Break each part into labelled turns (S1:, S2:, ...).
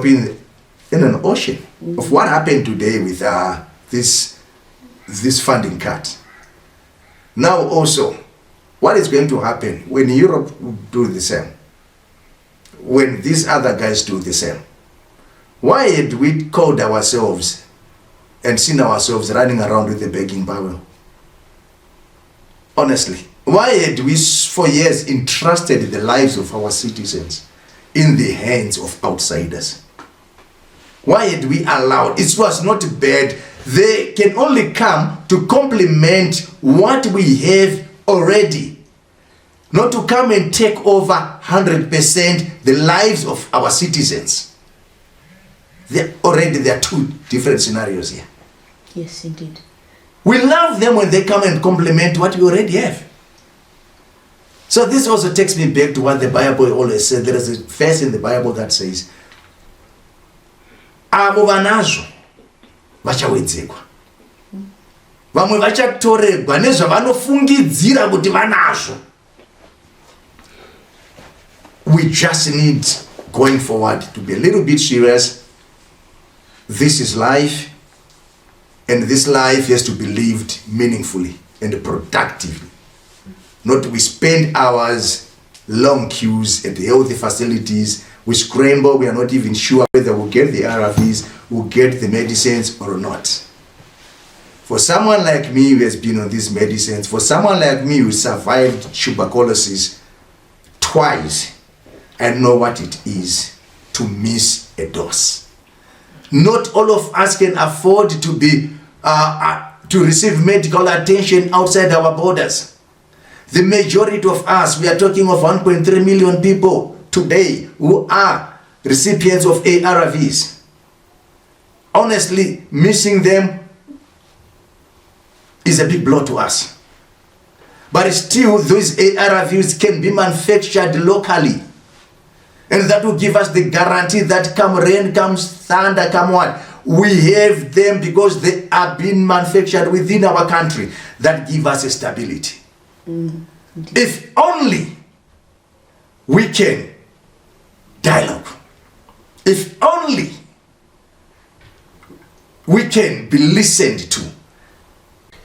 S1: in an ocean of what happened today with this funding cut. Now also, what is going to happen when Europe do the same? When these other guys do the same? Why had we called ourselves and seen ourselves running around with a begging bowl? Honestly, why had we for years entrusted the lives of our citizens in the hands of outsiders? Why had we allowed? It was not bad. They can only come to complement what we have already, not to come and take over 100% the lives of our citizens. There are two different scenarios here.
S2: Yes, indeed.
S1: We love them when they come and complement what we already have. So this also takes me back to what the Bible always said. There is a verse in the Bible that says, avo vanazvo vachawedzekwa, vamwe vachatoregwa nezvavanofungidzira kuti vanazvo. We just need, going forward, to be a little bit serious. This is life, and this life has to be lived meaningfully and productively. Not we spend hours, long queues at the healthy facilities, we scramble, we are not even sure whether we'll get the ARVs, we'll get the medicines or not. For someone like me who has been on these medicines, for someone like me who survived tuberculosis twice, I know what it is to miss a dose. Not all of us can afford to be to receive medical attention outside our borders. The majority of us, we are talking of 1.3 million people today who are recipients of ARVs. Honestly, missing them is a big blow to us. But still, those ARVs can be manufactured locally. And that will give us the guarantee that come rain, comes thunder, come what, we have them because they are being manufactured within our country. That give us a stability. If only we can dialogue. If only we can be listened to.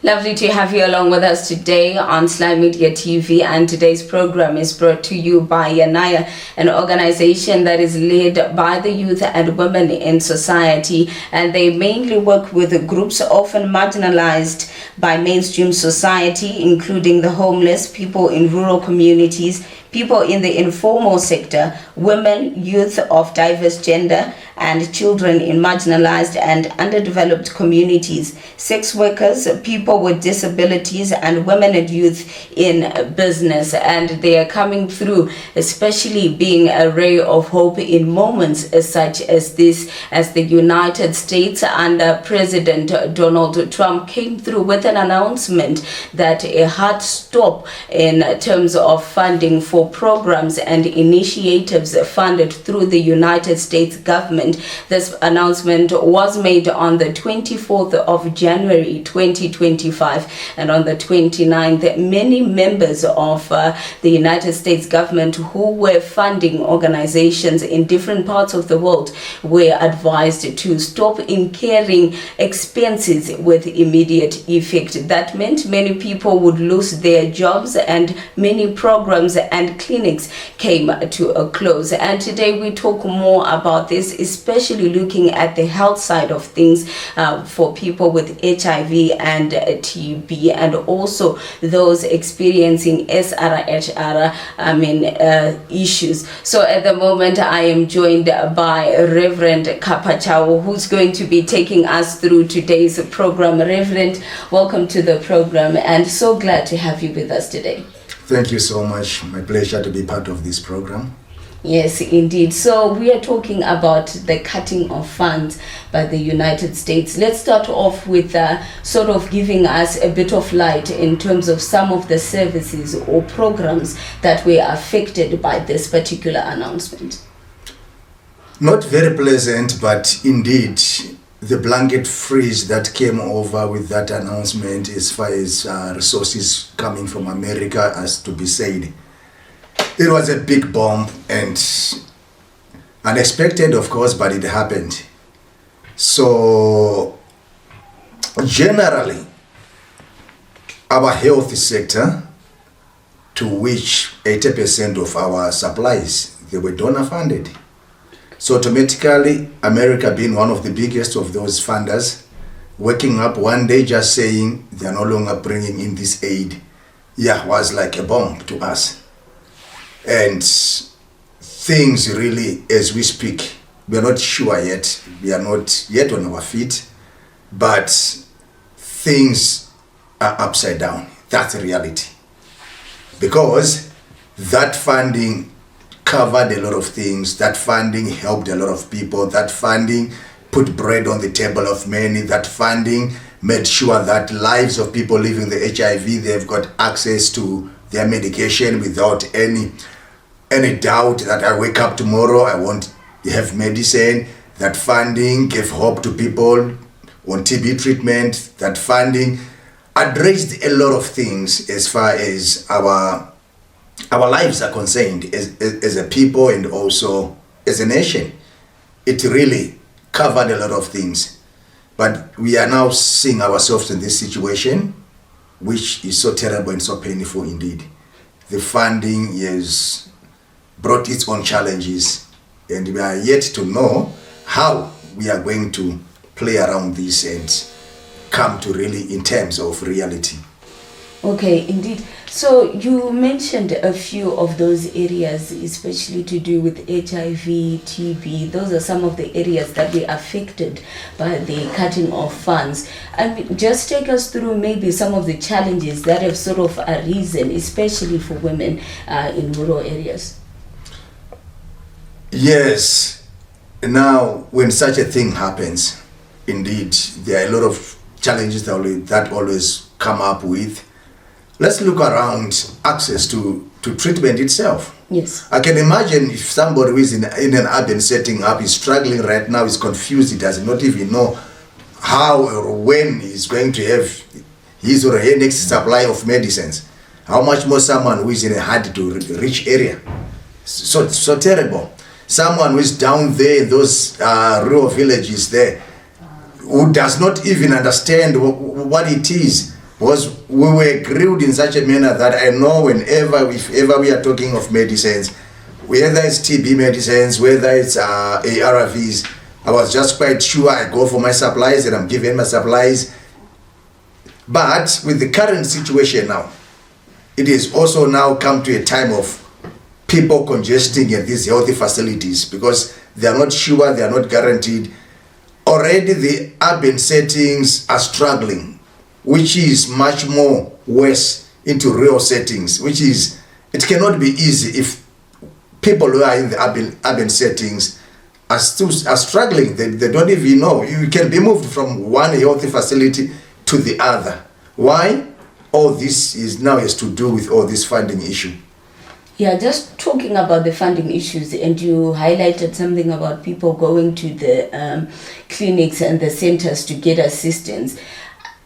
S2: Lovely to have you along with us today on Sly Media TV, and today's program is brought to you by yeHIV, an organization that is led by the youth and women in society, and they mainly work with groups often marginalized by mainstream society, including the homeless, people in rural communities, people in the informal sector, women, youth of diverse gender, and children in marginalized and underdeveloped communities, sex workers, people with disabilities, and women and youth in business. And they are coming through, especially being a ray of hope in moments such as this, as the United States under President Donald Trump came through with an announcement that a hard stop in terms of funding for programs and initiatives funded through the United States government. This announcement was made on the 24th of January 2025, and on the 29th, many members of the United States government who were funding organizations in different parts of the world were advised to stop incurring expenses with immediate effect. That meant many people would lose their jobs, and many programs and clinics came to a close. And today we talk more about this, especially looking at the health side of things for people with HIV and TB, and also those experiencing SRHR issues. So at the moment I am joined by Reverend Kapachao, who's going to be taking us through today's program. Reverend, welcome to the program, and so glad to have you with us today.
S1: Thank you so much. My pleasure to be part of this program.
S2: Yes, indeed. So we are talking about the cutting of funds by the United States. Let's start off with sort of giving us a bit of light in terms of some of the services or programs that were affected by this particular announcement.
S1: Not very pleasant, but indeed the blanket freeze that came over with that announcement as far as resources coming from America, as to be said. It was a big bomb, and Unexpected, of course, but it happened. So, generally, our health sector, to which 80% of our supplies, they were donor funded. So automatically, America being one of the biggest of those funders, waking up one day just saying they are no longer bringing in this aid, was like a bomb to us. And things really, as we speak, we are not sure yet, we are not yet on our feet, but things are upside down. That's the reality. Because that funding covered a lot of things, that funding helped a lot of people, that funding put bread on the table of many, that funding made sure that lives of people living with HIV, they've got access to their medication without any doubt that I wake up tomorrow, I won't have medicine. That funding gave hope to people on TB treatment. That funding addressed a lot of things as far as our lives are concerned as a people and also as a nation. It really covered a lot of things. But we are now seeing ourselves in this situation, which is so terrible and so painful indeed. The funding has brought its own challenges, and we are yet to know how we are going to play around this and come to really in terms of reality.
S2: Okay, indeed. So you mentioned a few of those areas, especially to do with HIV, TB. Those are some of the areas that were affected by the cutting of funds. And just take us through maybe some of the challenges that have sort of arisen, especially for women in rural areas.
S1: Yes. Now, when such a thing happens, indeed, there are a lot of challenges that always come up with. Let's look around access to treatment itself.
S2: Yes.
S1: I can imagine if somebody who is in an urban setting up is struggling right now, is confused, he does not even know how or when he's going to have his or her next supply of medicines. How much more someone who is in a hard to reach area. So terrible. Someone who is down there in those rural villages there, who does not even understand what it is. Because we were grilled in such a manner that I know if ever we are talking of medicines, whether it's TB medicines, whether it's ARVs, I was just quite sure I go for my supplies and I'm given my supplies. But with the current situation now, it is also now come to a time of people congesting at these healthy facilities because they are not sure, they are not guaranteed. Already the urban settings are struggling, which is much more worse into rural settings, it cannot be easy if people who are in the urban settings are struggling. They don't even know. You can be moved from one healthy facility to the other. Why? All this has to do with all this funding issue.
S2: Yeah, just talking about the funding issues, and you highlighted something about people going to the clinics and the centers to get assistance.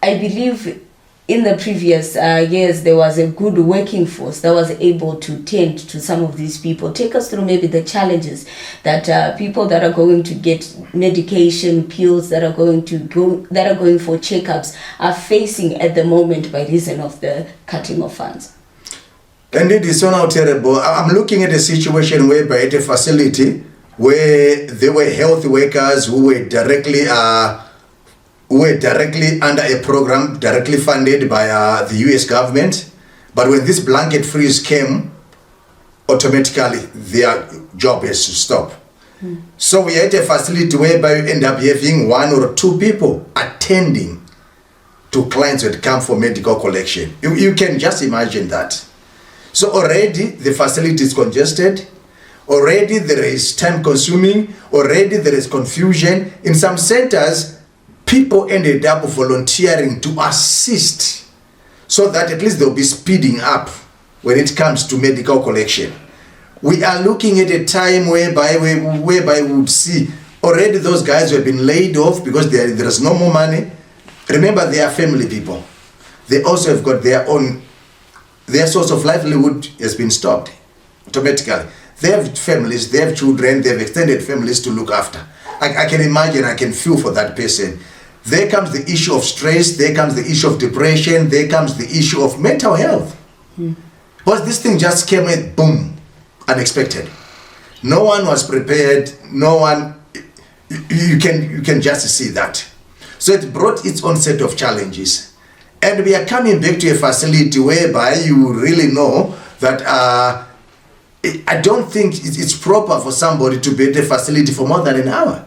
S2: I believe in the previous years, there was a good working force that was able to tend to some of these people. Take us through maybe the challenges that people that are going to get medication, pills, that are going for checkups are facing at the moment by reason of the cutting of funds.
S1: And it is so now terrible. I'm looking at a situation whereby at a facility where there were health workers who were directly under a program directly funded by the US government. But when this blanket freeze came, automatically their job has to stop. So we are at a facility whereby you end up having one or two people attending to clients that come for medical collection. You can just imagine that. So already the facility is congested, already there is time consuming, already there is confusion. In some centers, people ended up volunteering to assist so that at least they'll be speeding up when it comes to medical collection. We are looking at a time whereby we would see already those guys who have been laid off because there is no more money. Remember, they are family people. They also have got their source of livelihood has been stopped automatically. They have families, they have children, they have extended families to look after. I can imagine, I can feel for that person. There comes the issue of stress, there comes the issue of depression, there comes the issue of mental health. Because this thing just came in, boom, unexpected. No one was prepared, no one, you can just see that. So it brought its own set of challenges. And we are coming back to a facility whereby you really know that I don't think it's proper for somebody to be at a facility for more than an hour.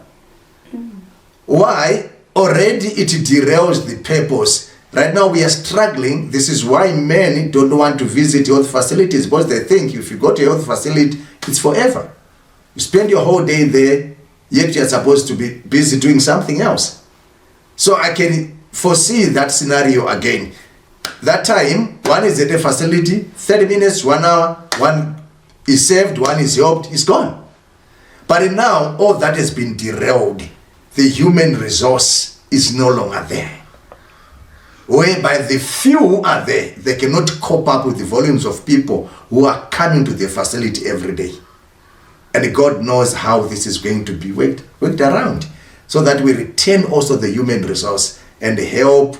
S1: Why? Already it derails the purpose. Right now we are struggling. This is why many don't want to visit health facilities, because they think if you go to a health facility, it's forever. You spend your whole day there, yet you're supposed to be busy doing something else. So I can foresee that scenario again. That time, one is at a facility, 30 minutes, 1 hour, one is saved, one is helped, is gone. But now, all that has been derailed. The human resource is no longer there. Whereby the few are there, they cannot cope up with the volumes of people who are coming to the facility every day. And God knows how this is going to be worked around, so that we retain also the human resource and help,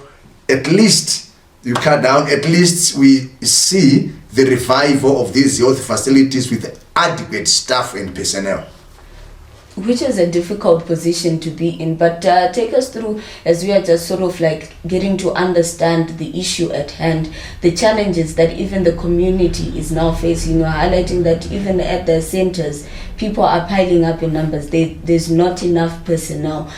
S1: at least you cut down, at least we see the revival of these health facilities with adequate staff and personnel.
S2: Which is a difficult position to be in, but take us through, as we are just sort of like getting to understand the issue at hand, the challenges that even the community is now facing. You're highlighting that even at the centers, people are piling up in numbers. There's not enough personnel.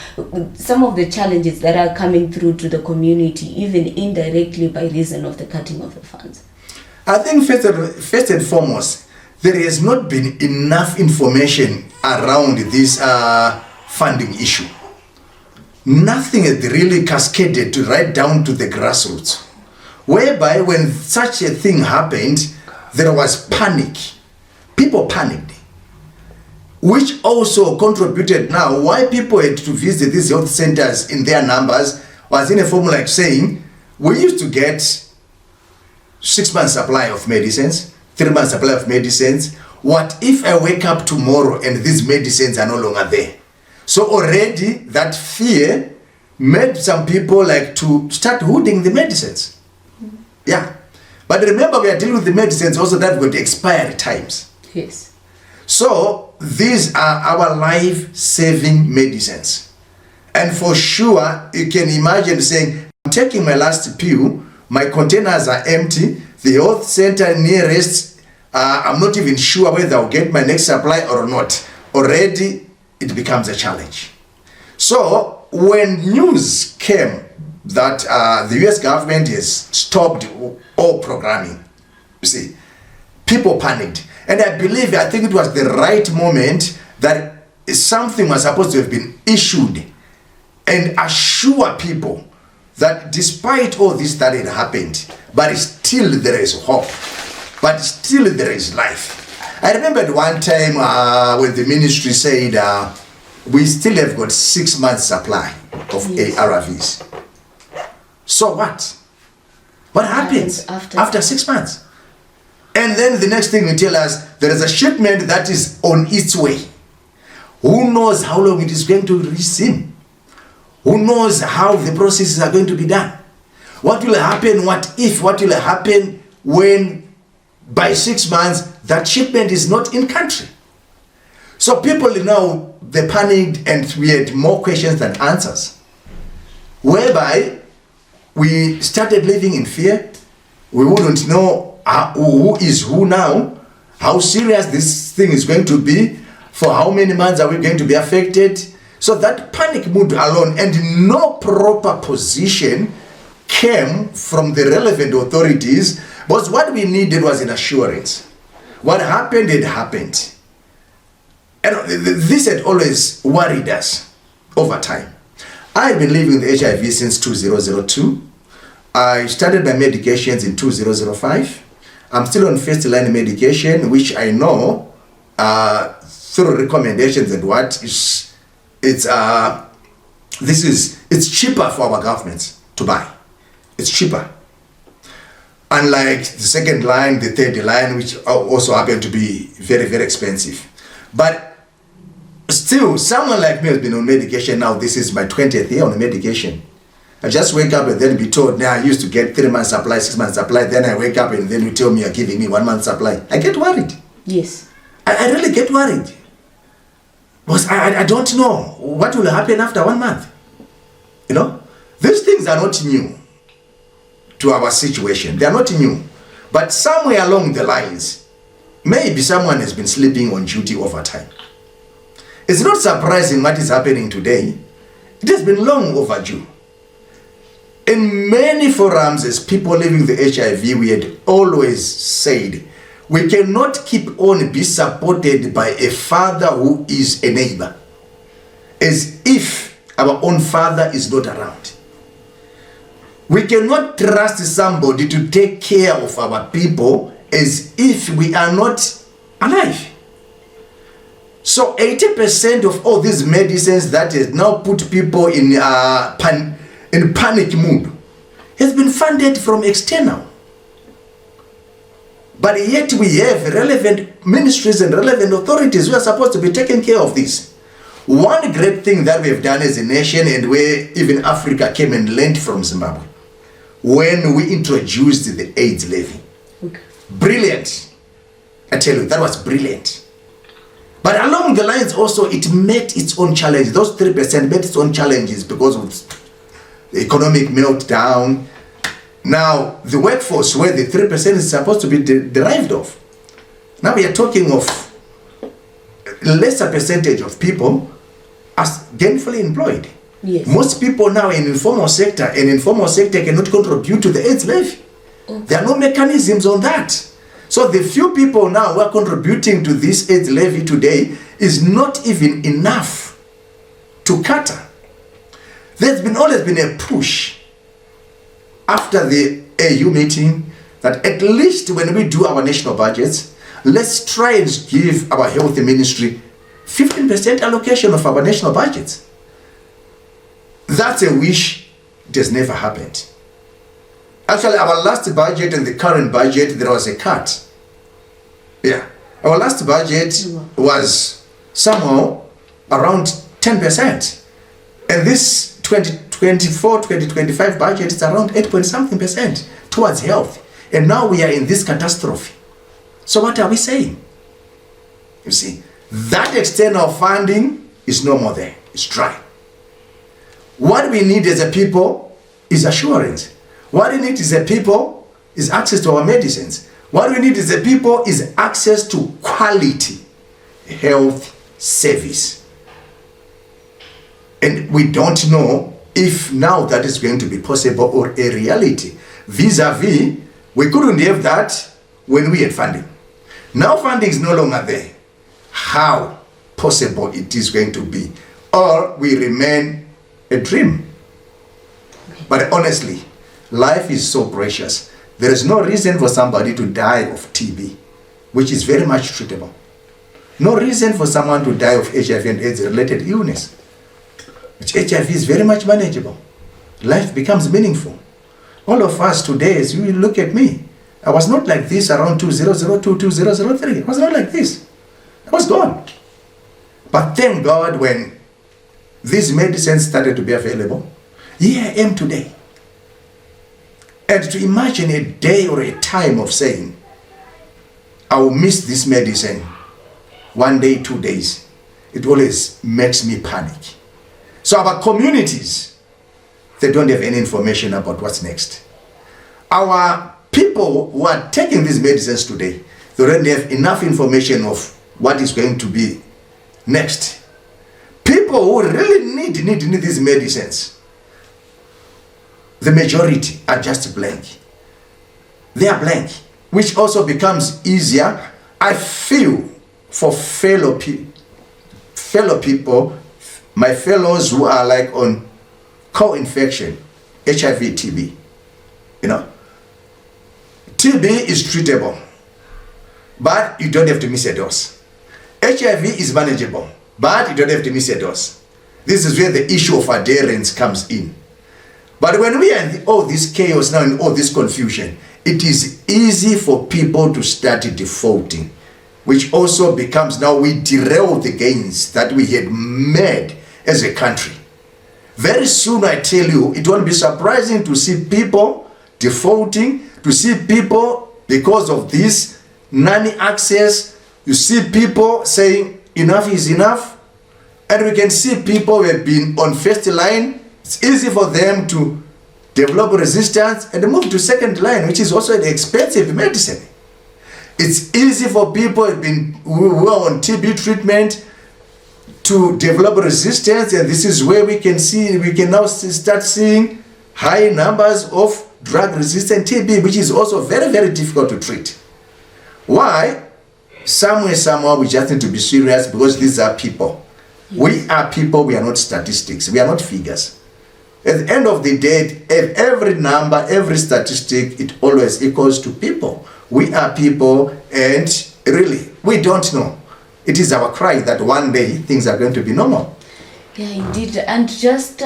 S2: Some of the challenges that are coming through to the community, even indirectly by reason of the cutting of the funds.
S1: I think first and foremost, there has not been enough information around this funding issue. Nothing has really cascaded to right down to the grassroots, whereby when such a thing happened, there was panic. People panicked, which also contributed now why people had to visit these health centers in their numbers was in a form like saying, we used to get 6 months supply of medicines, 3 months supply of medicines. What if I wake up tomorrow and these medicines are no longer there? So already that fear made some people like to start hoarding the medicines. Yeah. But remember, we are dealing with the medicines also that got expiry times.
S2: Yes.
S1: So these are our life-saving medicines. And for sure, you can imagine saying, I'm taking my last pill, my containers are empty, the health center nearest, I'm not even sure whether I'll get my next supply or not. Already, it becomes a challenge. So, when news came that the US government has stopped all programming, you see, people panicked. And I think it was the right moment that something was supposed to have been issued and assure people that despite all this that had happened, but still there is hope. But still there is life. I remember at one time when the ministry said we still have got 6 months supply of ARVs. So what? What happens after 6 months? And then the next thing will tell us there is a shipment that is on its way. Who knows how long it is going to resume? Who knows how the processes are going to be done? What will happen? What will happen when by 6 months, that shipment is not in country? So people now, they panicked and we had more questions than answers. Whereby we started living in fear. We wouldn't know who is who now, how serious this thing is going to be, for how many months are we going to be affected. So that panic mood alone and no proper position came from the relevant authorities. But what we needed was an assurance. What happened, it happened. And this had always worried us over time. I've been living with HIV since 2002. I started my medications in 2005. I'm still on first line medication, which I know through recommendations and it's cheaper for our governments to buy. It's cheaper. Unlike the second line, the third line, which also happen to be very, very expensive. But still, someone like me has been on medication now. This is my 20th year on medication. I just wake up and then be told, now I used to get 3 months supply, 6 months supply. Then I wake up and then you tell me you're giving me 1 month supply. I get worried.
S2: Yes.
S1: I really get worried. Because I don't know what will happen after 1 month. You know, these things are not new to our situation. They are not new. But somewhere along the lines, maybe someone has been sleeping on duty over time. It's not surprising what is happening today. It has been long overdue. In many forums, as people living the HIV, we had always said, we cannot keep on be supported by a father who is a neighbor, as if our own father is not around. We cannot trust somebody to take care of our people as if we are not alive. So 80% of all these medicines that has now put people in panic mood has been funded from external. But yet we have relevant ministries and relevant authorities who are supposed to be taking care of this. One great thing that we've done as a nation, and where even Africa came and learned from Zimbabwe, when we introduced the AIDS levy. Okay. Brilliant. I tell you, that was brilliant. But along the lines also, it met its own challenges. Those 3% met its own challenges because of the economic meltdown. Now, the workforce where the 3% is supposed to be derived of. Now we are talking of a lesser percentage of people as gainfully employed.
S2: Yes.
S1: Most people now in informal sector, and informal sector cannot contribute to the AIDS levy. Okay. There are no mechanisms on that. So the few people now who are contributing to this AIDS levy today is not even enough to cater. There's always been a push after the AU meeting that at least when we do our national budgets, let's try and give our health ministry 15% allocation of our national budgets. That's a wish. It has never happened. Actually, our last budget and the current budget, there was a cut. Yeah. Our last budget was somehow around 10%. And this 2024-2025 budget is around 8-point-something% towards health. And now we are in this catastrophe. So what are we saying? You see, that external funding is no more there. It's dry. What we need as a people is assurance. What we need as a people is access to our medicines. What we need as a people is access to quality health service. And we don't know if now that is going to be possible or a reality. Vis-a-vis, we couldn't have that when we had funding. Now funding is no longer there. How possible it is going to be? Or we remain a dream. But honestly, life is so precious. There is no reason for somebody to die of TB, which is very much treatable. No reason for someone to die of HIV and AIDS related illness, which HIV is very much manageable. Life becomes meaningful. All of us today, as you look at me, I was not like this around 2002, 2003. I was not like this. I was gone. But thank God when these medicines started to be available, here I am today. And to imagine a day or a time of saying, I will miss this medicine 1 day, 2 days, it always makes me panic. So our communities, they don't have any information about what's next. Our people who are taking these medicines today, they don't have enough information of what is going to be next. People who really need these medicines, the majority are just blank. They are blank, which also becomes easier, I feel, for fellow people, my fellows who are like on co-infection, HIV, TB. You know, TB is treatable, but you don't have to miss a dose. HIV is manageable, but you don't have to miss a dose. This is where the issue of adherence comes in. But when we are in all this chaos now and all this confusion, it is easy for people to start defaulting, which also becomes now we derail the gains that we had made as a country. Very soon, I tell you, it won't be surprising to see people defaulting, to see people, because of this non-access, you see people saying enough is enough, and we can see people who have been on first line. It's easy for them to develop resistance and move to second line, which is also an expensive medicine. It's easy for people who are on TB treatment to develop resistance, and this is where we can now start seeing high numbers of drug-resistant TB, which is also very, very difficult to treat. Why? Somehow we just need to be serious, because these are people. We are people, we are not statistics, we are not figures. At the end of the day, every number, every statistic, it always equals to people. We are people, and really, we don't know. It is our cry that one day things are going to be normal.
S2: Yeah, indeed. And just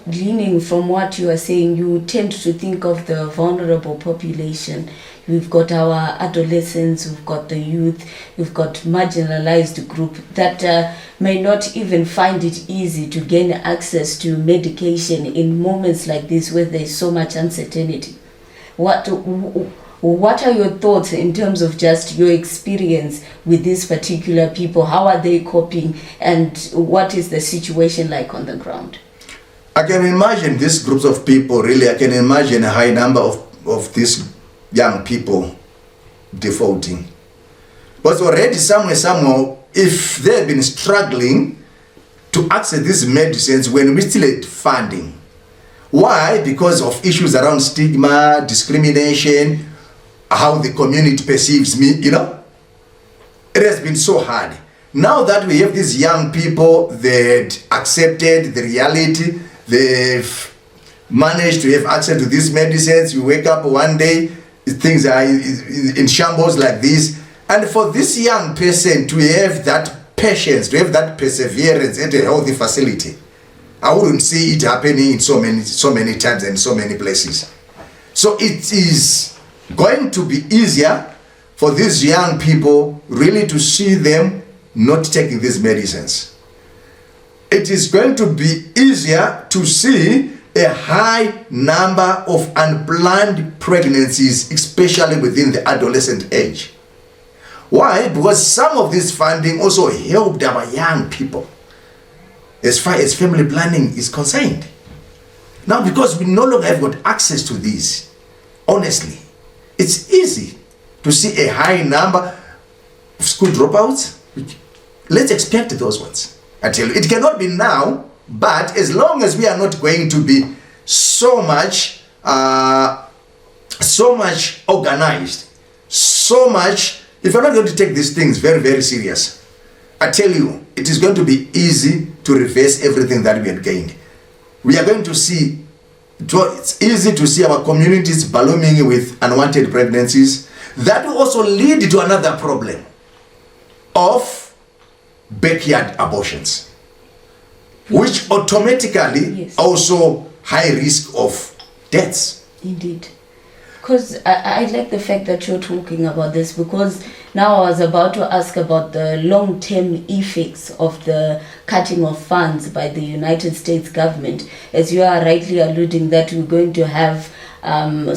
S2: leaning from what you are saying, you tend to think of the vulnerable population. We've got our adolescents, we've got the youth, we've got marginalized group that may not even find it easy to gain access to medication in moments like this where there's so much uncertainty. What are your thoughts in terms of just your experience with these particular people? How are they coping, and what is the situation like on the ground?
S1: I can imagine these groups of people, really, I can imagine a high number of these young people defaulting. But already somehow, if they've been struggling to access these medicines when we still had funding. Why? Because of issues around stigma, discrimination, how the community perceives me, It has been so hard. Now that we have these young people that accepted the reality, they've managed to have access to these medicines. You wake up one day, things are in shambles like this. And for this young person to have that patience, to have that perseverance at a healthy facility, I wouldn't see it happening in so many times and so many places. So it is going to be easier for these young people really to see them not taking these medicines. It is going to be easier to see a high number of unplanned pregnancies, especially within the adolescent age. Why? Because some of this funding also helped our young people as far as family planning is concerned. Now, because we no longer have got access to these, honestly, it's easy to see a high number of school dropouts. Let's expect those ones. I tell you, it cannot be now, but as long as we are not going to be so much organized, if we're not going to take these things very, very serious, I tell you, it is going to be easy to reverse everything that we had gained. We are going to see, it's easy to see our communities blooming with unwanted pregnancies. That will also lead to another problem of backyard abortions, which automatically also high risk of deaths.
S2: Indeed. Because I like the fact that you're talking about this, because now I was about to ask about the long-term effects of the cutting of funds by the United States government, as you are rightly alluding that we're going to have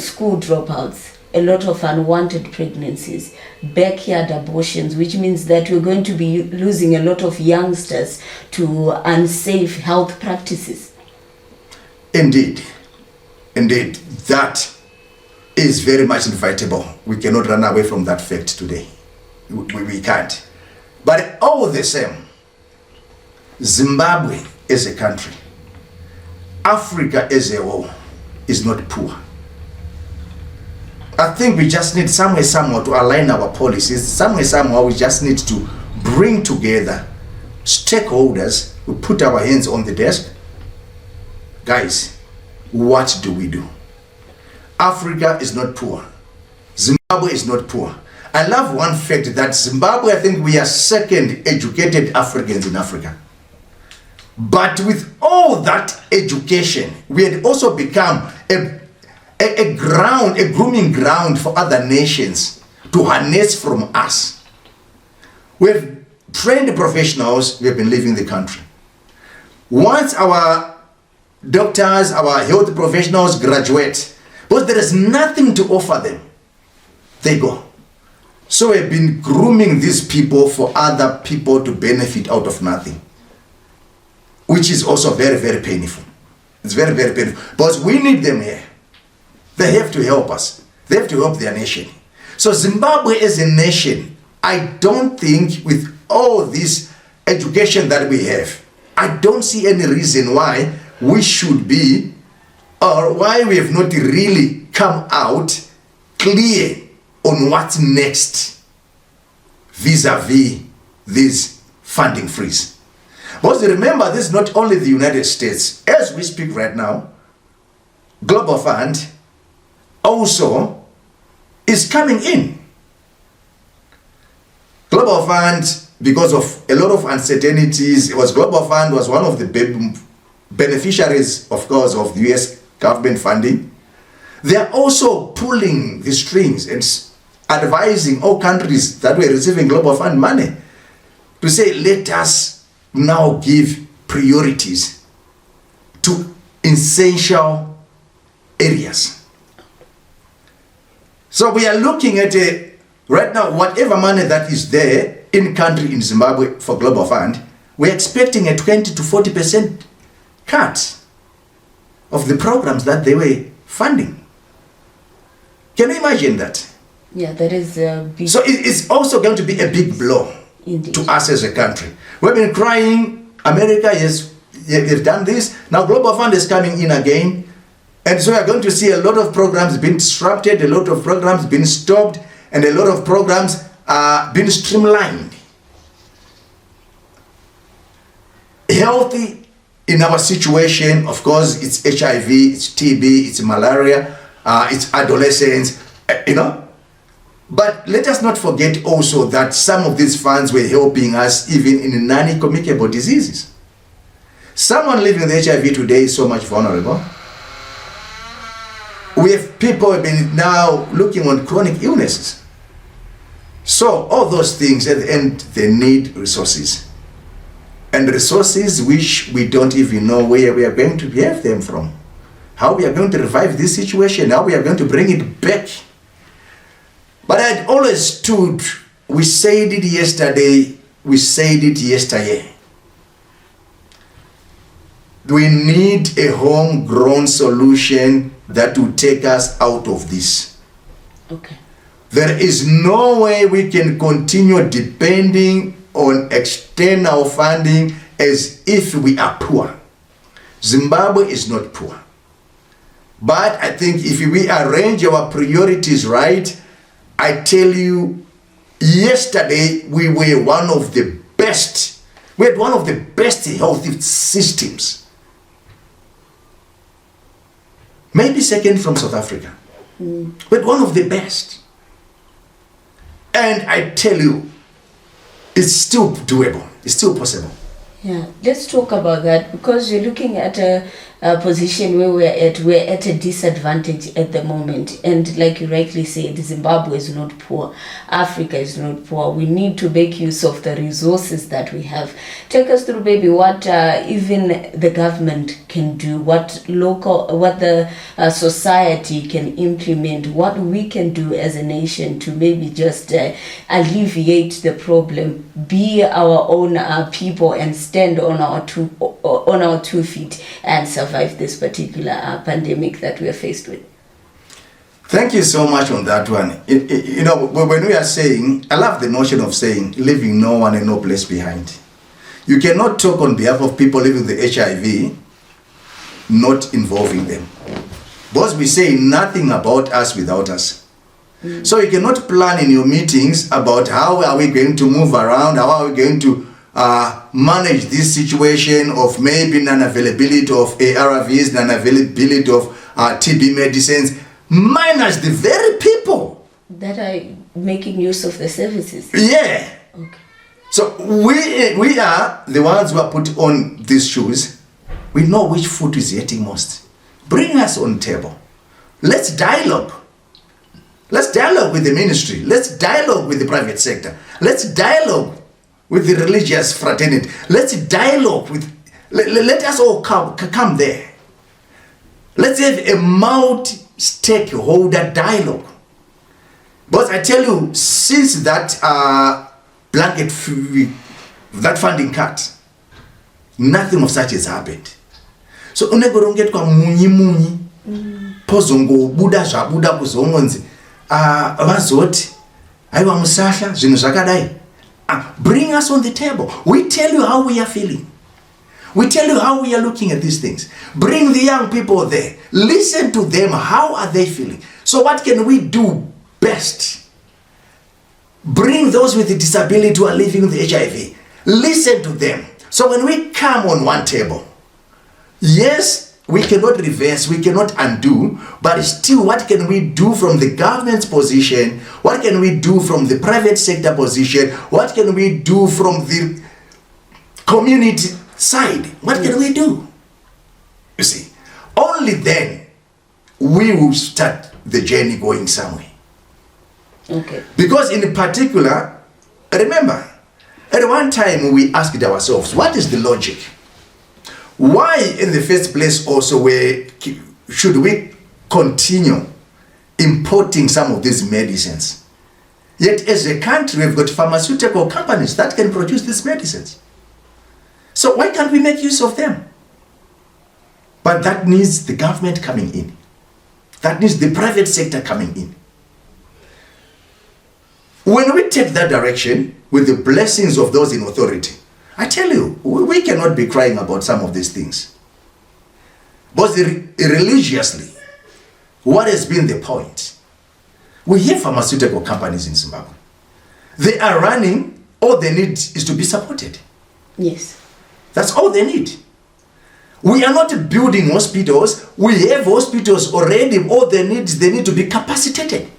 S2: school dropouts, a lot of unwanted pregnancies, backyard abortions, which means that we're going to be losing a lot of youngsters to unsafe health practices.
S1: Indeed, that is very much inevitable. We cannot run away from that fact today. We can't. But all the same, Zimbabwe as a country, Africa as a whole, is not poor. I think we just need somehow to align our policies. Somehow we just need to bring together stakeholders who put our hands on the desk. Guys, what do we do? Africa is not poor. Zimbabwe is not poor. I love one fact that Zimbabwe, I think we are second educated Africans in Africa. But with all that education, we had also become a grooming ground for other nations to harness from us. We have trained professionals who have been leaving the country. Once our doctors, our health professionals graduate, because there is nothing to offer them, they go. So we've been grooming these people for other people to benefit out of nothing, which is also very, very painful. It's very, very painful, because we need them here. They have to help us. They have to help their nation. So Zimbabwe as a nation, I don't think with all this education that we have, I don't see any reason why we should be, or why we have not really come out clear on what's next vis-a-vis this funding freeze. Because remember, this is not only the United States. As we speak right now, Global Fund also is coming in. Global Fund, because of a lot of uncertainties, Global Fund was one of the beneficiaries, of course, of the US government funding. They are also pulling the strings and advising all countries that were receiving Global Fund money to say, let us now give priorities to essential areas. So we are looking at right now, whatever money that is there in country in Zimbabwe for Global Fund, we're expecting a 20 to 40% cut of the programs that they were funding. Can you imagine that?
S2: Yeah, that is a big...
S1: So it's also going to be a big blow
S2: Indeed.
S1: to us as a country. We've been crying, America has done this, now Global Fund is coming in again. And so we're going to see a lot of programs being disrupted, a lot of programs being stopped, and a lot of programs being streamlined. Healthy in our situation, of course, it's HIV, it's TB, it's malaria, it's adolescents, But let us not forget also that some of these funds were helping us even in non-communicable diseases. Someone living with HIV today is so much vulnerable. We have people who have been now looking on chronic illnesses. So all those things at the end, they need resources. And resources which we don't even know where we are going to have them from. How we are going to revive this situation, how we are going to bring it back. But I had always stood, we said it yesterday, we said it yesterday. We need a homegrown solution that will take us out of this.
S2: Okay.
S1: There is no way we can continue depending on external funding as if we are poor. Zimbabwe is not poor. But I think if we arrange our priorities right, I tell you, yesterday we were one of the best. We had one of the best health systems. Maybe second from South Africa. But one of the best. And I tell you, it's still doable. It's still possible.
S2: Yeah, let's talk about that, because you're looking at a position where we're at a disadvantage at the moment. And like you rightly said, Zimbabwe is not poor. Africa is not poor. We need to make use of the resources that we have. Take us through, baby, what even the government can do, what the society can implement, what we can do as a nation to maybe just alleviate the problem, be our own people, and stand on our two feet and survive this particular pandemic that we are faced with.
S1: Thank you so much on that one. When we are saying, I love the notion of saying, leaving no one and no place behind. You cannot talk on behalf of people living with HIV, not involving them. Because we say nothing about us without us. So you cannot plan in your meetings about how are we going to move around, how are we going to manage this situation of maybe non-availability of ARVs, non-availability of TB medicines, minus the very people
S2: that are making use of the services.
S1: Yeah.
S2: Okay.
S1: So we are the ones who are put on these shoes. We know which food is eating most. Bring us on table. Let's dialogue. Let's dialogue with the ministry. Let's dialogue with the private sector. Let's dialogue with the religious fraternity. Let's dialogue with, let us all come there. Let's have a multi-stakeholder dialogue. But I tell you, since that blanket that funding cut, nothing of such has happened. So unegoronget kwa munyi pozongo buda zvabuda kuzongonzi vazoti aiwa musahla zvinhu zvakadai. Bring us on the table. We tell you how we are feeling. We tell you how we are looking at these things. Bring the young people there. Listen to them. How are they feeling? So what can we do best? Bring those with a disability who are living with HIV. Listen to them. So when we come on one table, yes, we cannot reverse, we cannot undo, but still, what can we do from the government's position? What can we do from the private sector position? What can we do from the community side? What can we do? You see, only then we will start the journey going somewhere.
S2: Okay.
S1: Because in particular, remember, at one time we asked ourselves, what is the logic? Why in the first place also should we continue importing some of these medicines? Yet as a country we've got pharmaceutical companies that can produce these medicines. So why can't we make use of them? But that needs the government coming in. That needs the private sector coming in. When we take that direction with the blessings of those in authority, I tell you, we cannot be crying about some of these things. But religiously, what has been the point? We have pharmaceutical companies in Zimbabwe. They are running, all they need is to be supported.
S2: Yes.
S1: That's all they need. We are not building hospitals. We have hospitals already. All they need is they need to be capacitated.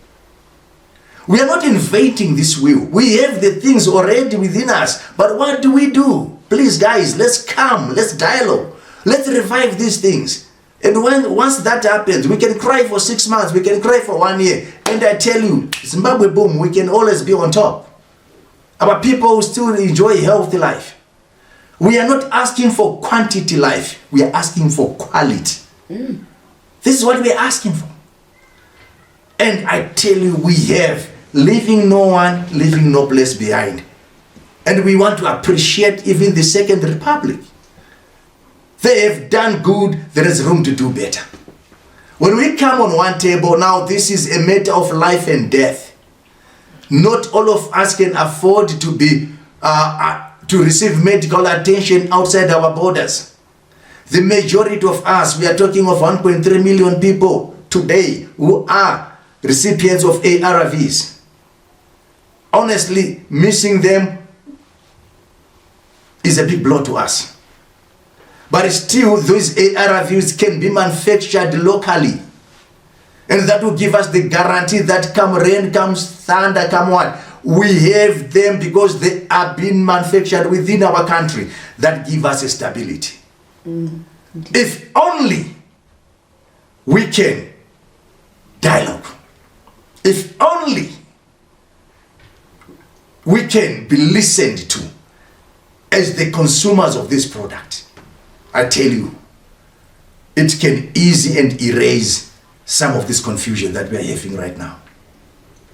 S1: We are not inventing this wheel. We have the things already within us. But what do? Please, guys, let's come. Let's dialogue. Let's revive these things. And once that happens, we can cry for 6 months. We can cry for 1 year. And I tell you, Zimbabwe, boom, we can always be on top. Our people will still enjoy a healthy life. We are not asking for quantity life. We are asking for quality. This is what we are asking for. And I tell you, we have leaving no one, leaving no place behind. And we want to appreciate even the Second Republic. They have done good, there is room to do better. When we come on one table, now this is a matter of life and death. Not all of us can afford to be to receive medical attention outside our borders. The majority of us, we are talking of 1.3 million people today who are recipients of ARVs. Honestly, missing them is a big blow to us. But still, those ARVs can be manufactured locally. And that will give us the guarantee that come rain, comes thunder, come what, we have them because they are being manufactured within our country. That give us a stability. If only we can dialogue. If only we can be listened to as the consumers of this product, I tell you, it can ease and erase some of this confusion that we are having right now.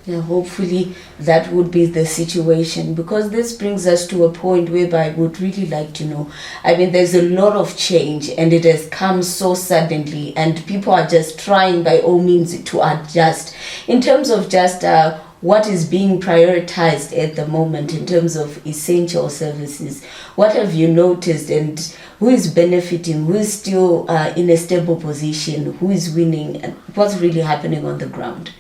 S2: Yeah, hopefully that would be the situation, because this brings us to a point whereby I would really like to know. I mean, there's a lot of change and it has come so suddenly, and people are just trying by all means to adjust. In terms of just what is being prioritized at the moment in terms of essential services, what have you noticed, and who is benefiting, who is still in a stable position, who is winning, and what's really happening on the ground?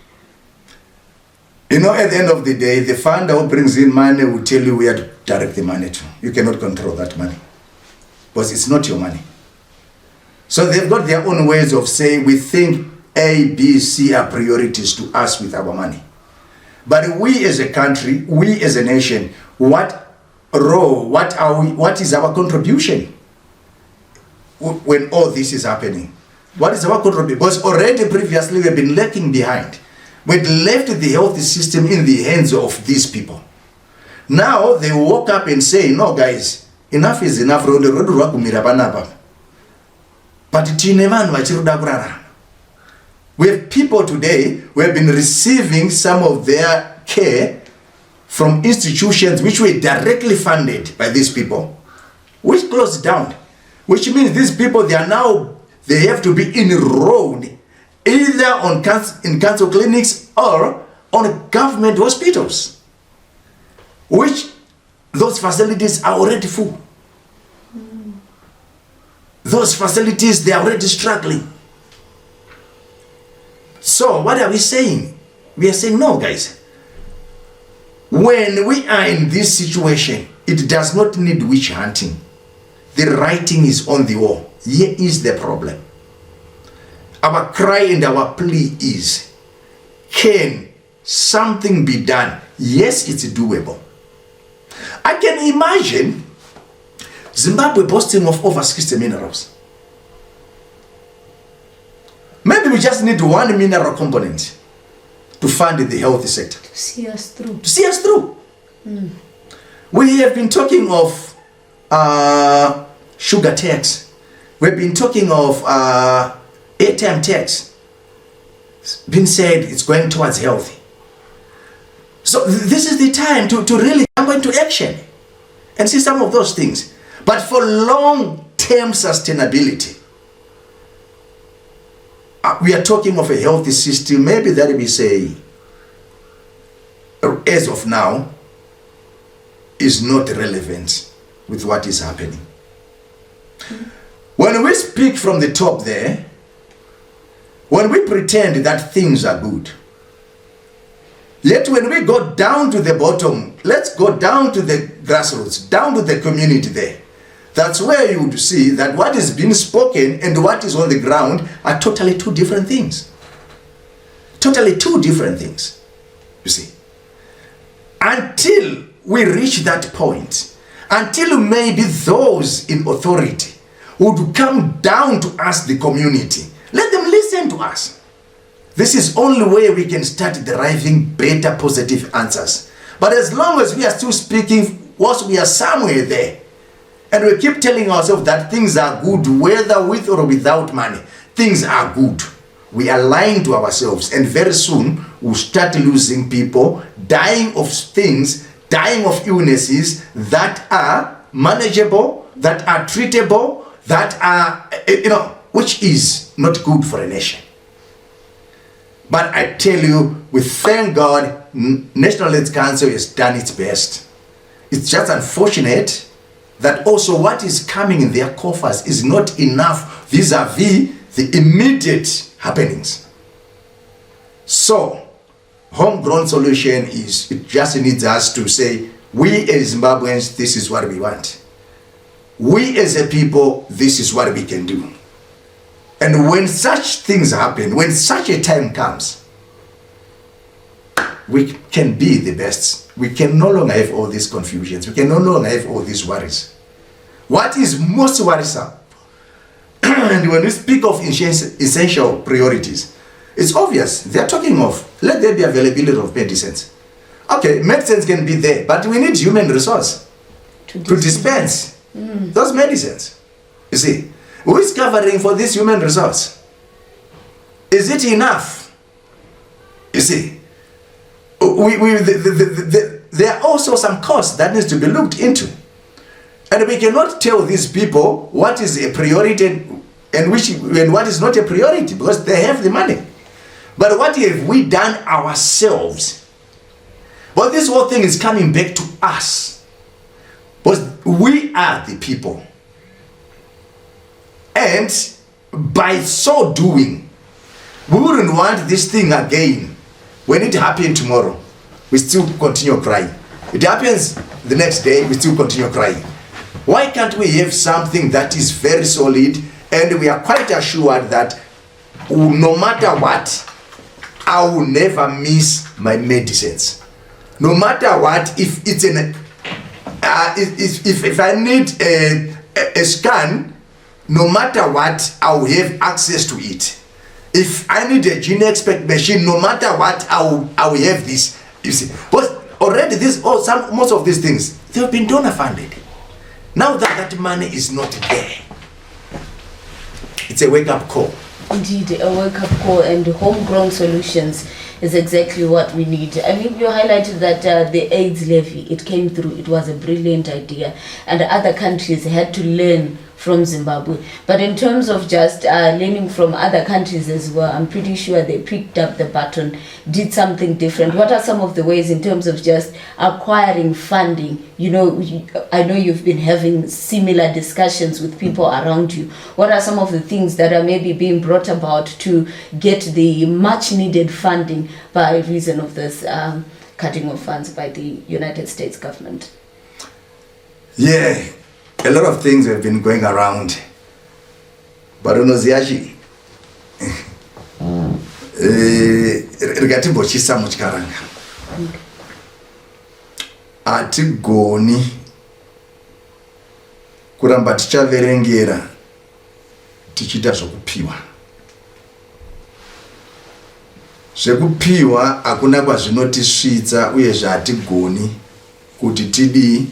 S1: You know, at the end of the day, the funder who brings in money will tell you where to direct the money to. You cannot control that money because it's not your money. So they've got their own ways of saying, we think A, B, C are priorities to us with our money. But we as a country, we as a nation, what role, what is our contribution when all this is happening? What is our contribution? Because already previously we've been lacking behind. We'd left the health system in the hands of these people. Now they woke up and say, no guys, enough is enough. But we have people today who have been receiving some of their care from institutions which were directly funded by these people, which closed down. Which means these people, they have to be enrolled either in cancer clinics or on government hospitals, which those facilities are already full. Those facilities, they are already struggling. So what are we saying? We are saying, no guys, when we are in this situation, it does not need witch hunting. The writing is on the wall. Here is the problem. Our cry and our plea is, can something be done? Yes, it's doable. I can imagine Zimbabwe boasting of over 60 minerals. Maybe we just need one mineral component to fund the health sector.
S2: To see us through.
S1: To see us through. We have been talking of sugar tax. We've been talking of airtime tax. It's been said it's going towards health. So this is the time to really come into action and see some of those things. But for long-term sustainability, we are talking of a healthy system, maybe that we say, as of now, is not relevant with what is happening. When we speak from the top there, when we pretend that things are good, yet when we go down to the bottom, let's go down to the grassroots, down to the community there. That's where you would see that what is being spoken and what is on the ground are totally two different things. Totally two different things, you see. Until we reach that point, until maybe those in authority would come down to us, the community, let them listen to us. This is only way we can start deriving better positive answers. But as long as we are still speaking, whilst we are somewhere there, and we keep telling ourselves that things are good, whether with or without money, things are good, we are lying to ourselves, and very soon we'll start losing people, dying of things, dying of illnesses that are manageable, that are treatable, that are, which is not good for a nation. But I tell you, we thank God, National Health Council has done its best. It's just unfortunate that also what is coming in their coffers is not enough vis-a-vis the immediate happenings. So, homegrown solution is, it just needs us to say, we as Zimbabweans, this is what we want. We as a people, this is what we can do. And when such things happen, when such a time comes, we can be the best. We can no longer have all these confusions. We can no longer have all these worries. What is most worrisome, and when we speak of essential priorities, it's obvious. They're talking of, let there be availability of medicines. Okay, medicines can be there, but we need human resource to dispense those medicines. You see, who is covering for this human resource? Is it enough? You see, there are also some costs that needs to be looked into. And we cannot tell these people what is a priority and what is not a priority, because they have the money. But what have we done ourselves? Well, this whole thing is coming back to us, because we are the people. And by so doing, we wouldn't want this thing again. When it happened tomorrow, we still continue crying. It happens the next day, we still continue crying. Why can't we have something that is very solid, and we are quite assured that no matter what, I will never miss my medicines. No matter what, if it's if I need a scan no matter what, I will have access to it. If I need a gene expert machine, no matter what, I will have this. You see, but already most of these things, they've been donor funded. Now that money is not there, it's a wake-up call.
S2: Indeed, a wake-up call, and homegrown solutions is exactly what we need. I mean, you highlighted that the AIDS levy, it came through, it was a brilliant idea, and other countries had to learn from Zimbabwe. But in terms of just learning from other countries as well, I'm pretty sure they picked up the baton, did something different. What are some of the ways in terms of just acquiring funding? You know, I know you've been having similar discussions with people around you. What are some of the things that are maybe being brought about to get the much needed funding by reason of this cutting of funds by the United States government?
S1: Yeah. A lot of things have been going around, but unoziyachi rikatimbochisisa muchikaranga hatigoni kuramba tichaverengera tichiita zvokupiwa. Zvekupiwa hakuna kwazvinotisvitsa, uyezve hatigoni kuti tidii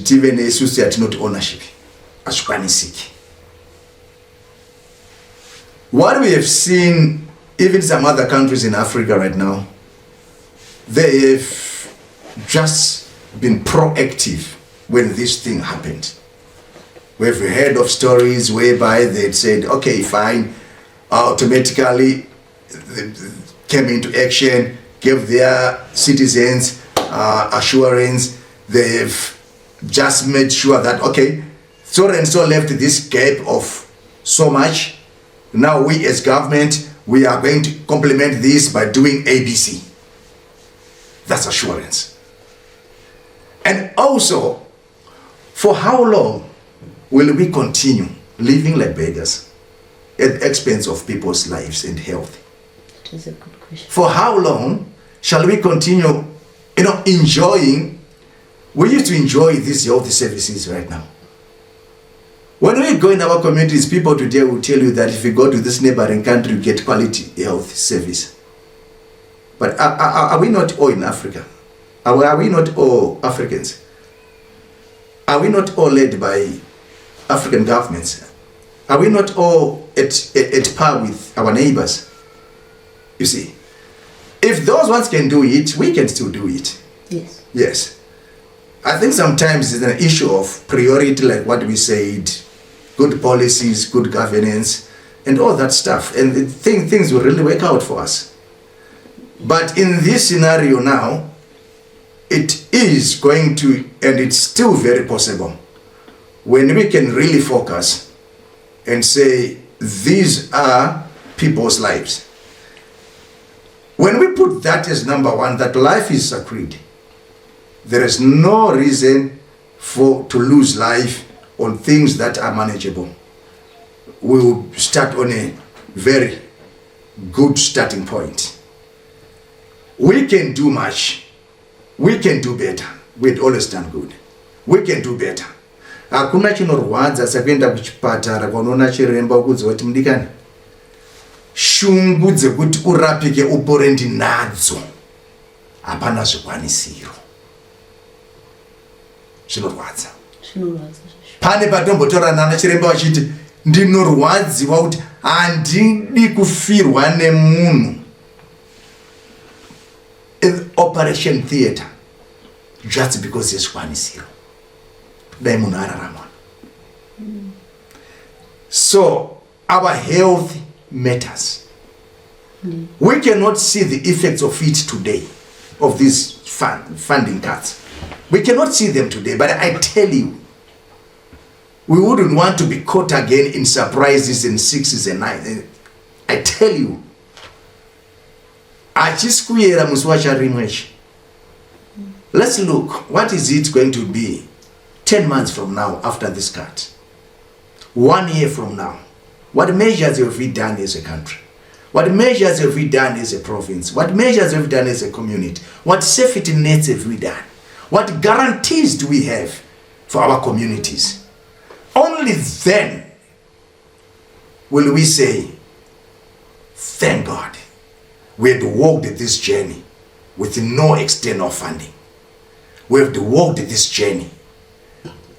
S1: tive neisusu yatinoti ownership. Hazvikwanisiki. What we have seen, even some other countries in Africa right now, they have just been proactive when this thing happened. We've heard of stories whereby they'd said, okay, fine, automatically came into action, gave their citizens assurance. They've just made sure that, okay, so and so left this gap of so much. Now we as government, we are going to complement this by doing ABC. That's assurance. And also, for how long will we continue living like beggars at the expense of people's lives and health?
S2: That is a good question. For
S1: how long shall we continue, enjoying? We used to enjoy these health services right now. When we go in our communities, people today will tell you that if you go to this neighboring country, you get quality health service. But are we not all in Africa? Are we not all Africans? Are we not all led by African governments? Are we not all at par with our neighbors? You see, if those ones can do it, we can still do it.
S2: Yes.
S1: Yes. I think sometimes it's an issue of priority, like what we said, good policies, good governance, and all that stuff. And things will really work out for us. But in this scenario now, it is going to, and it's still very possible, when we can really focus and say, these are people's lives. When we put that as number one, that life is sacred, there is no reason to lose life on things that are manageable. We will start on a very good starting point. We can do much. We can do better. We'd always done good. We can do better. Hakuna chinorwadza sekuenda kuchipatara kwaunoona chiremba ukudza kuti mudikani, shungu dzekuti urapike upore ndinadzo, hapana zvikwanisiro. Zvinorwadza. Pane patombotorana nachiremba vachiti ndinorwadziwa kuti handidi kufirwa nemunhu in operation theater just because yezvikwanisiro. Dai munhu ararama. So our health matters. We cannot see the effects of it today, of these funding cuts. We cannot see them today, but I tell you, we wouldn't want to be caught again in surprises and sixes and nines. I tell you, let's look, what is it going to be 10 months from now after this cut? 1 year from now. What measures have we done as a country? What measures have we done as a province? What measures have we done as a community? What safety nets have we done? What guarantees do we have for our communities? Only then will we say, thank God, we had walked this journey with no external funding. We have walked this journey.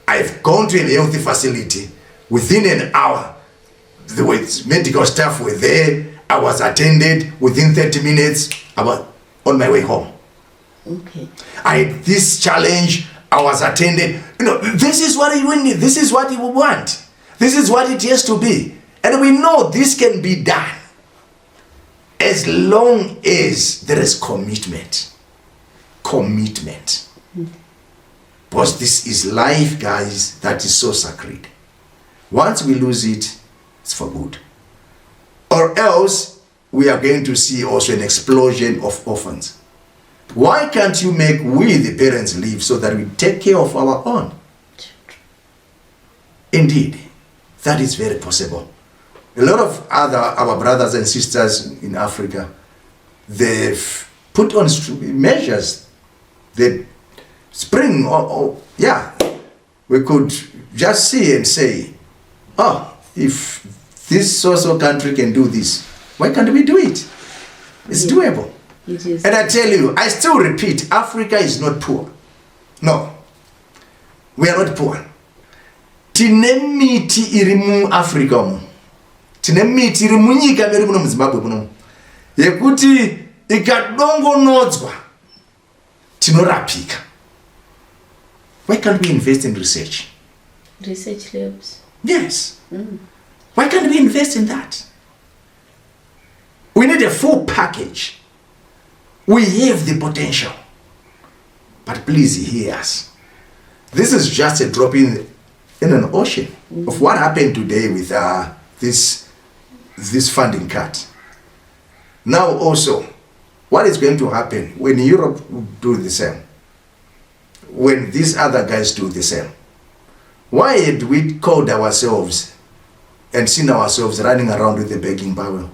S1: I've gone to a health facility within an hour. The medical staff were there. I was attended within 30 minutes. I was on my way home.
S2: Okay.
S1: I had this challenge. I was attended. This is what you need. This is what you want. This is what it has to be. And we know this can be done as long as there is commitment. Commitment. Because this is life, guys, that is so sacred. Once we lose it, it's for good. Or else, we are going to see also an explosion of orphans. Why can't you make we, the parents, live so that we take care of our own? Indeed, that is very possible. A lot of our brothers and sisters in Africa, they've put on measures that spring, we could just see and say, oh, if this so-so country can do this, why can't we do it? It's doable.
S2: It is.
S1: And I tell you, I still repeat, Africa is not poor. No, we are not poor. Tine miti iri mu Africa mu. Tine miti iri mu nyika medu muno mu Zimbabwe muno. Yekuti ikadongonodzwa tinorapika. Why can't we invest in research?
S2: Research labs.
S1: Yes. Why can't we invest in that? We need a full package. We have the potential. But please hear us. This is just a drop in an ocean of what happened today with this funding cut. Now also, what is going to happen when Europe do the same? When these other guys do the same? Why had we called ourselves and seen ourselves running around with a begging bowl?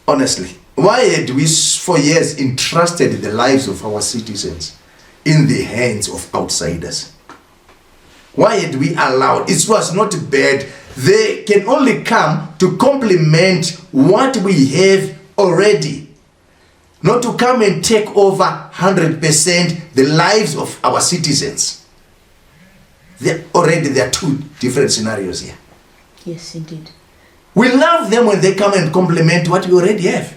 S1: Honestly, why had we for years entrusted the lives of our citizens in the hands of outsiders? Why had we allowed? It was not bad. They can only come to complement what we have already, not to come and take over 100% the lives of our citizens. There are two different scenarios here.
S2: Yes, indeed.
S1: We love them when they come and complement what we already have.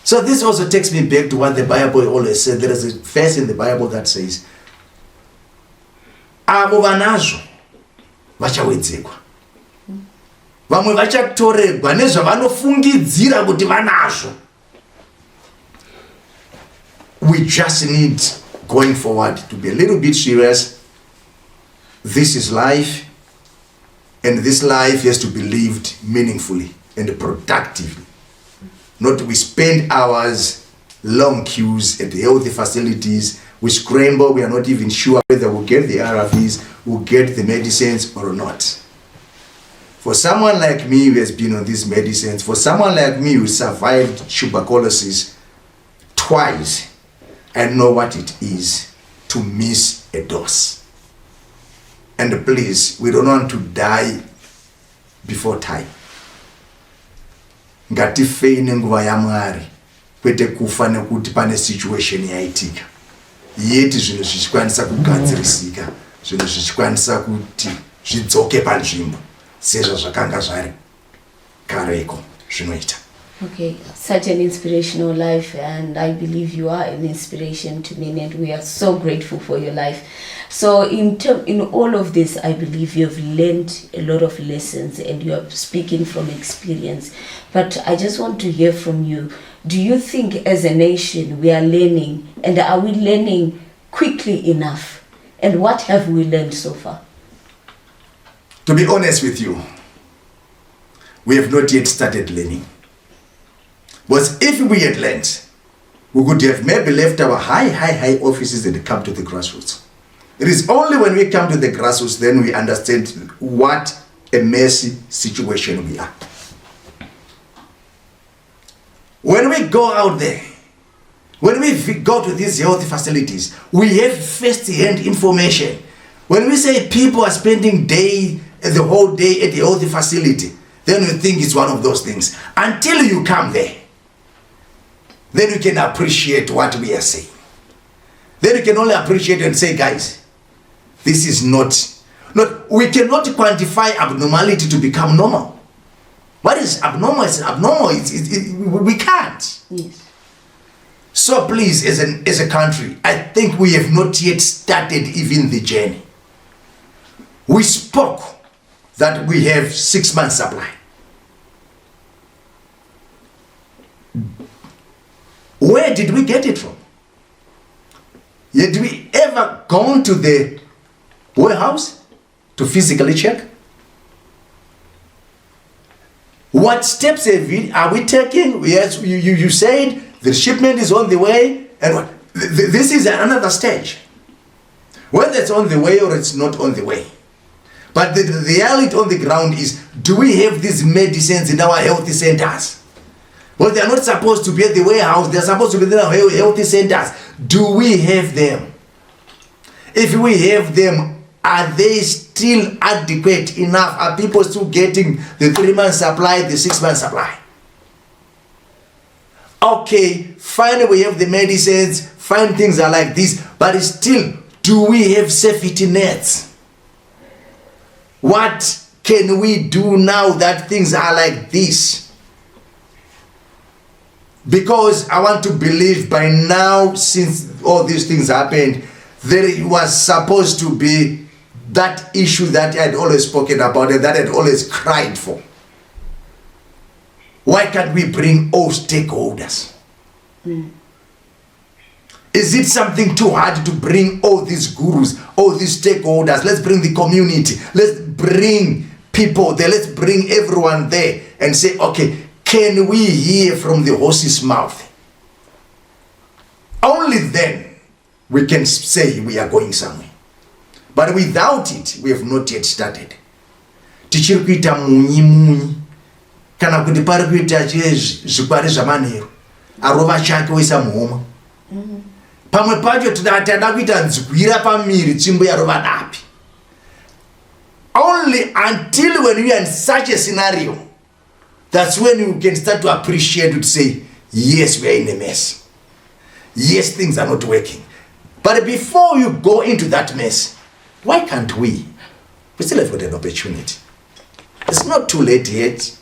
S1: So this also takes me back to what the Bible always said. There is a verse in the Bible that says, avo vanazvo vachawedzekwa, vamwe vachatoregwa nezvavanofungidzira kuti vanazvo. We just need, going forward, to be a little bit serious. This is life, and this life has to be lived meaningfully and productively. Not we spend hours, long queues at the healthy facilities, we scramble, we are not even sure whether we'll get the RVs, we'll get the medicines or not. For someone like me who has been on these medicines, for someone like me who survived tuberculosis twice, I know what it is to miss a dose. And please, we don't want to die before time. Ngatifeine nguva yaMwari kwete kufa nekuti pane situation yaitika. Yeti zvinhu zvichikwanisa kugadzirisika, zvinhu zvichikwanisa kuti zvidzoke panzvimbo sezvo zvakanga zvari kareko zvinoita.
S2: Okay, such an inspirational life, and I believe you are an inspiration to many, and we are so grateful for your life. So in all of this, I believe you have learned a lot of lessons and you are speaking from experience. But I just want to hear from you. Do you think as a nation we are learning, and are we learning quickly enough? And what have we learned so far?
S1: To be honest with you, we have not yet started learning. But if we had learned, we could have maybe left our high offices and come to the grassroots. It is only when we come to the grassroots then we understand what a messy situation we are. When we go out there, when we go to these health facilities, we have first-hand information. When we say people are spending the whole day at the health facility, then you think it's one of those things. Until you come there, then you can appreciate what we are saying. Then you can only appreciate and say, guys, this is not, we cannot quantify abnormality to become normal. What is abnormal is abnormal. We can't.
S2: Yes.
S1: So please, as a country, I think we have not yet started even the journey. We spoke that we have 6 months supply. Where did we get it from? Did we ever gone to the warehouse to physically check? What steps are we taking? Yes, you said the shipment is on the way, and what? This is another stage. Whether it's on the way or it's not on the way. But the reality on the ground is, do we have these medicines in our health centers? Well, they're not supposed to be at the warehouse, they're supposed to be in our health centers. Do we have them? If we have them, are they still adequate enough? Are people still getting the 3-month supply, the 6-month supply? Okay, fine, we have the medicines, fine, things are like this, but still, do we have safety nets? What can we do now that things are like this? Because I want to believe by now, since all these things happened, there was supposed to be that issue that I had always spoken about and that I had always cried for. Why can't we bring all stakeholders? Is it something too hard to bring all these gurus, all these stakeholders? Let's bring the community. Let's bring people there. Let's bring everyone there and say, okay, can we hear from the horse's mouth? Only then we can say we are going somewhere. But without it, we have not yet started. Tichiri kuita munyi kana kuti pari kuita zvikwari zvamanheru arova chake oisa muhoma. Pamwe pacho tada kuita nzwira pamiri tsvimbo yarova dapi. Only until when we are in such a scenario, that's when you can start to appreciate, to say, yes, we are in a mess. Yes, things are not working. But before you go into that mess, why can't we? We still have got an opportunity. It's not too late yet.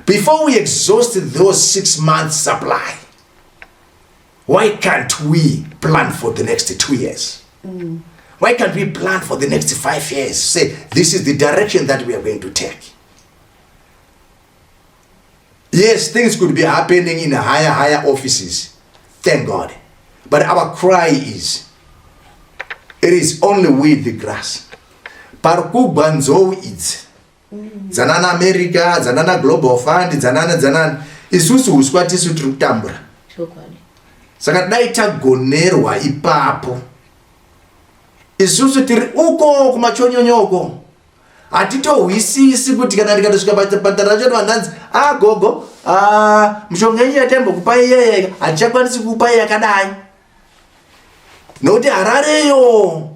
S1: Before we exhaust those 6 months supply, why can't we plan for the next 2 years? Why can't we plan for the next 5 years? Say, this is the direction that we are going to take. Yes, things could be happening in higher offices. Thank God. But our cry is, it is only with the grass. Parku banzo is. Zanana America, Zanana Global Fund, Zanana. Isusu uskwati sutrutambra. Saka daita gonerwa ipapo. Isusu tiri uko kumachonyonyoko. Atito huisisi kuti kana ndikatosvika pataracho vananzi gogo mishonga iyi yatembo kupa iye hatichakwanisi kupa yakadai nokuti harareyo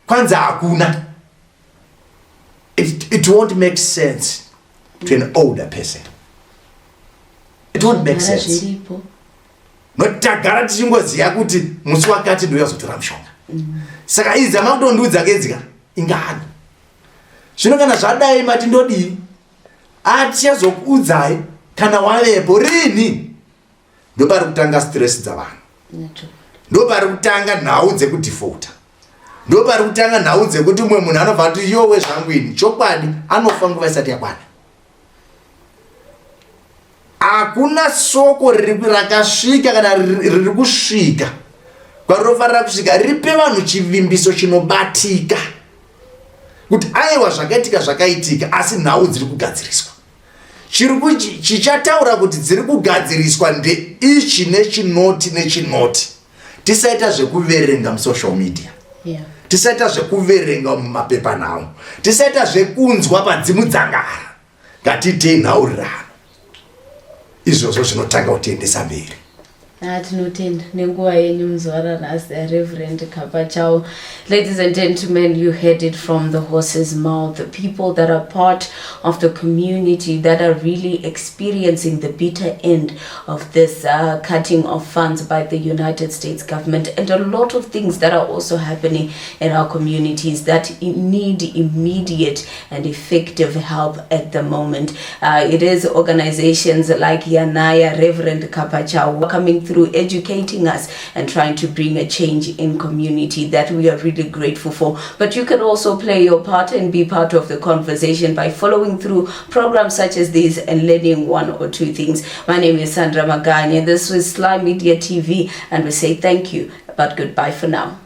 S1: kwanza hakuna. It won't make sense to an older person. It won't make sense. Nokuti tagara tichingoziva kuti musi wakati ndoyazotora mushonga. Saka izi amakutondiudza kedzika ingani. Zvino kana zvadai mati ndodii atichazokuudzai kana wavepo rini. Ndopari kutanga stress dzavanhu. Ndopari kutanga nhau dzekudhifauta. Ndopari kutanga nhau dzekuti umwe munhu anobva kuti yowe zvangu ini chokwadi anofa nguva isati yakwana. Hakuna soko rakasvika kana riri kusvika kwarofarira kusvika ripe vanhu chivimbiso chinobatika kuti aiwa zvakaitika asi nhau dziri kugadziriswa. Chichataura kuti dziri kugadziriswa ndeichi nechinoti. Tisaita zvekuverenga musocial media. Tisaita zvekuverenga mumapepanhau. Tisaita zvekunzwa padzimudzangara. Ngatitei nhaurirano. Izvozvo zvinotanga kutiendesa mberi.
S2: Tinotenda nenguva yenyu muzvara nhasi Reverend Kapachao. Ladies and gentlemen, you heard it from the horse's mouth. The people that are part of the community that are really experiencing the bitter end of this cutting of funds by the United States government, and a lot of things that are also happening in our communities that need immediate and effective help at the moment. It is organizations like Yanaya, Reverend Kapachao coming through, educating us and trying to bring a change in community that we are really grateful for. But you can also play your part and be part of the conversation by following through programs such as these and learning one or two things. My name is Sandra Maganya. This was Sly Media TV, and we say thank you, but goodbye for now.